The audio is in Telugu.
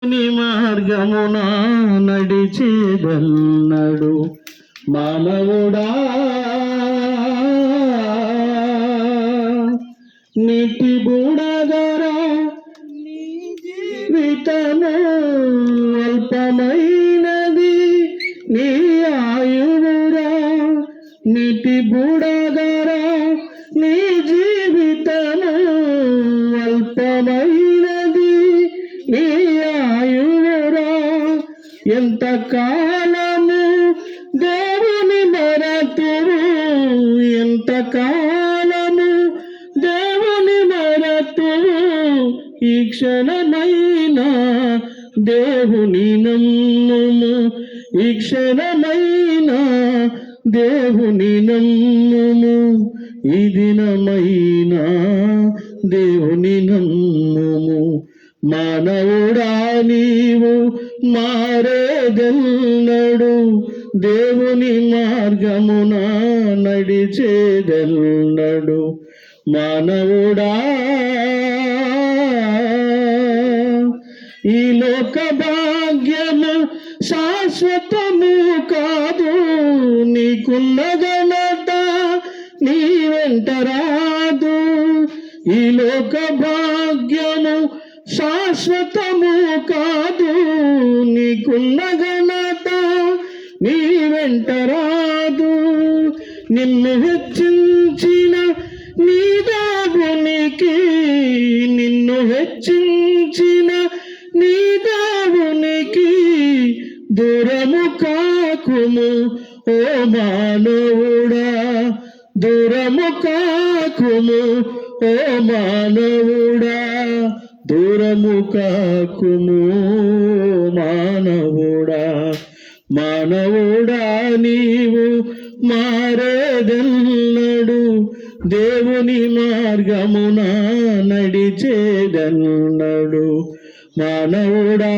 నీ మార్గమున నడిచేదన్నడు మానవుడా నీటి బుడగరా నీ జీవితము అల్పమైనది నీ ఆయువురా నీటి బుడగరా నీ జీవితము అల్పమైనది నీ ఆయువురా ఎంత కాలము దేవుని మరతువు ఎంత కాలము దేవుని మరతువు ఈ క్షణమైనా దేవుని నమ్ముము ఈ క్షణమైనా దేవుని నమ్ముము ఈ దినమైనా దేవుని నమ్ముము మానవుడా నీవు మారేదెన్నడు దేవుని మార్గమున నడిచేదెన్నడు మానవుడా ఈ లోక భాగ్యము శాశ్వతము కాదు నీకున్న ఘనత నీ వెంట రాదు ఈ లోక భాగ్యము శాశ్వతము కాదు నీకున్న ఘనత నీ వెంట రాదు నిన్ను హెచ్చించిన నీ దేవునికి నిన్ను హెచ్చించిన నీ దేవునికి దూరము కాకుము ఓ మానవుడా దూరము కాకుము ఓ మానవుడా దూరము కాకుము మానవుడా మానవుడా నీవు మారేదెన్నడు దేవుని మార్గమున నడిచేదెన్నడు మానవుడా